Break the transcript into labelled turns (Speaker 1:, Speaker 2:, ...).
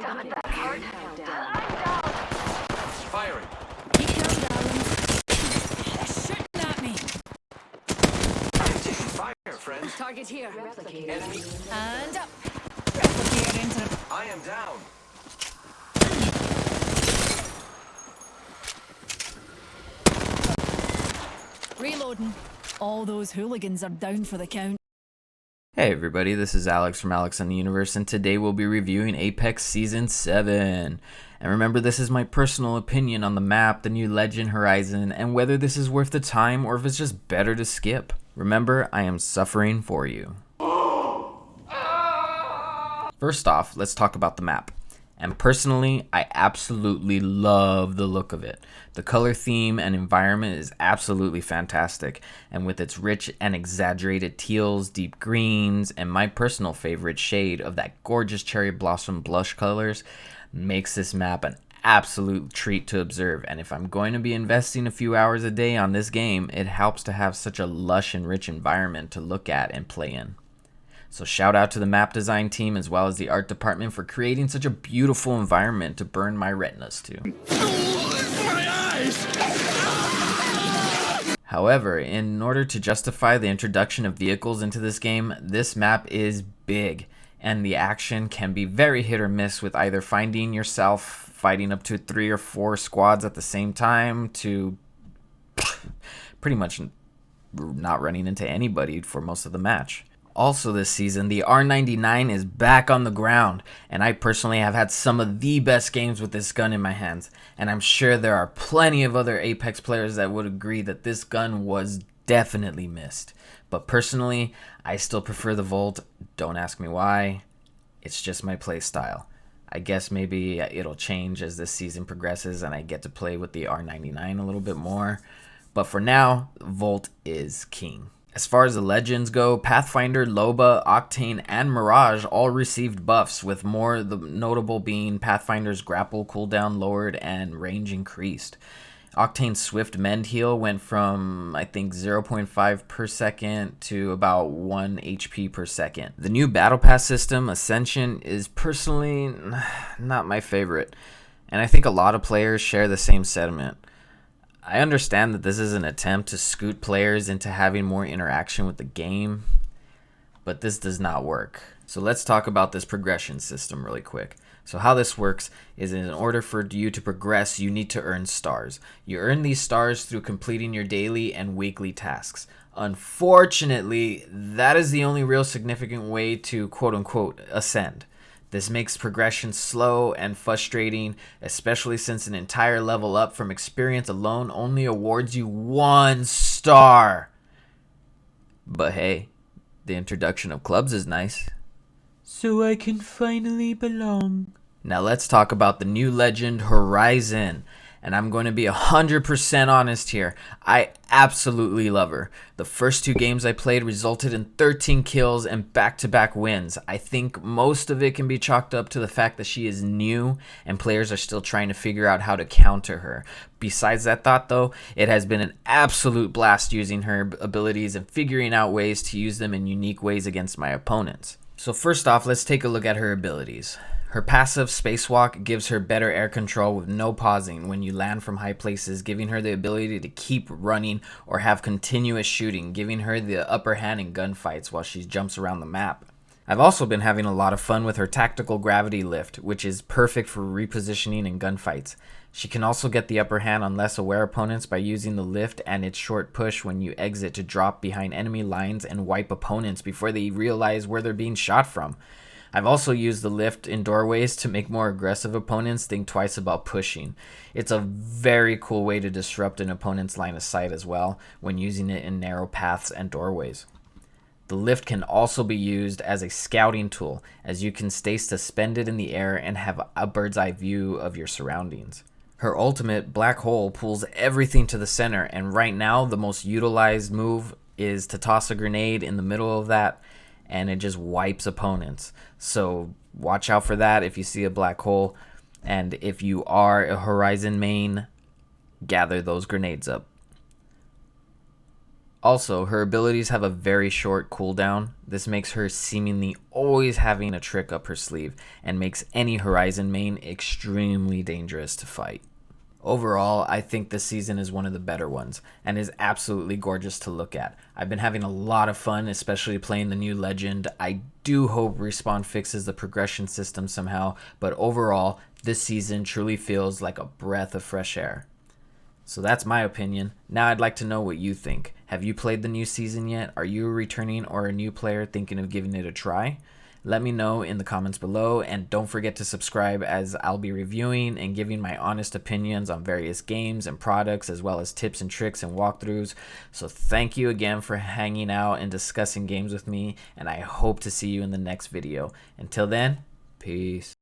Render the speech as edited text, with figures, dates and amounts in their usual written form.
Speaker 1: Firing.
Speaker 2: Keep going, darlings. They're shooting at me.
Speaker 1: Taking fire, friends.
Speaker 2: Target here.
Speaker 1: Enemy.
Speaker 2: And up. Replicator into
Speaker 1: I am down.
Speaker 2: reloading. All those hooligans are down for the count.
Speaker 3: Hey everybody, this is Alex from Alex on the Universe, and today we'll be reviewing Apex Season 7. And remember, this is my personal opinion on the map, the new Legend Horizon, and whether this is worth the time or if it's just better to skip. Remember, I am suffering for you. First off, let's talk about the map. And personally, I absolutely love the look of it. The color theme and environment is absolutely fantastic, and with its rich and exaggerated teals, deep greens, and my personal favorite shade of that gorgeous cherry blossom blush colors, makes this map an absolute treat to observe. And if I'm going to be investing a few hours a day on this game, it helps to have such a lush and rich environment to look at and play in. So shout out to the map design team as well as the art department for creating such a beautiful environment to burn my retinas to. However, in order to justify the introduction of vehicles into this game, this map is big, and the action can be very hit or miss, with either finding yourself fighting up to 3 or 4 squads at the same time to pretty much not running into anybody for most of the match. Also this season, the R99 is back on the ground, and I personally have had some of the best games with this gun in my hands, and I'm sure there are plenty of other Apex players that would agree that this gun was definitely missed. But personally, I still prefer the Volt. Don't ask me why. It's just my play style. I guess maybe it'll change as this season progresses and I get to play with the R99 a little bit more. But for now, Volt is king. As far as the legends go, Pathfinder, Loba, Octane, and Mirage all received buffs, with more the notable being Pathfinder's grapple cooldown lowered and range increased. Octane's Swift Mend Heal went from, I think, 0.5 per second to about 1 HP per second. The new Battle Pass system, Ascension, is personally not my favorite, and I think a lot of players share the same sentiment. I understand that this is an attempt to scoot players into having more interaction with the game, but this does not work. So let's talk about this progression system really quick. So how this works is, in order for you to progress, you need to earn stars. You earn these stars through completing your daily and weekly tasks. Unfortunately, that is the only real significant way to quote-unquote ascend. This makes progression slow and frustrating, especially since an entire level up from experience alone only awards you 1 star. But hey, the introduction of clubs is nice. So I can finally belong. Now let's talk about the new legend, Horizon. And I'm going to be 100% honest here. I absolutely love her. The first 2 games I played resulted in 13 kills and back-to-back wins. I think most of it can be chalked up to the fact that she is new and players are still trying to figure out how to counter her. Besides that thought though, it has been an absolute blast using her abilities and figuring out ways to use them in unique ways against my opponents. So first off, let's take a look at her abilities. Her passive Spacewalk gives her better air control with no pausing when you land from high places, giving her the ability to keep running or have continuous shooting, giving her the upper hand in gunfights while she jumps around the map. I've also been having a lot of fun with her Tactical Gravity Lift, which is perfect for repositioning in gunfights. She can also get the upper hand on less aware opponents by using the lift and its short push when you exit to drop behind enemy lines and wipe opponents before they realize where they're being shot from. I've also used the lift in doorways to make more aggressive opponents think twice about pushing. It's a very cool way to disrupt an opponent's line of sight as well when using it in narrow paths and doorways. The lift can also be used as a scouting tool, as you can stay suspended in the air and have a bird's eye view of your surroundings. Her ultimate, Black Hole, pulls everything to the center, and right now the most utilized move is to toss a grenade in the middle of that, and it just wipes opponents. So watch out for that if you see a black hole, and if you are a Horizon main, gather those grenades up. Also, her abilities have a very short cooldown. This makes her seemingly always having a trick up her sleeve and makes any Horizon main extremely dangerous to fight. Overall, I think this season is one of the better ones and is absolutely gorgeous to look at. I've been having a lot of fun, especially playing the new Legend. I do hope Respawn fixes the progression system somehow, but overall, this season truly feels like a breath of fresh air. So that's my opinion. Now I'd like to know what you think. Have you played the new season yet? Are you a returning or a new player thinking of giving it a try? Let me know in the comments below, and don't forget to subscribe, as I'll be reviewing and giving my honest opinions on various games and products, as well as tips and tricks and walkthroughs. So thank you again for hanging out and discussing games with me, and I hope to see you in the next video. Until then, peace.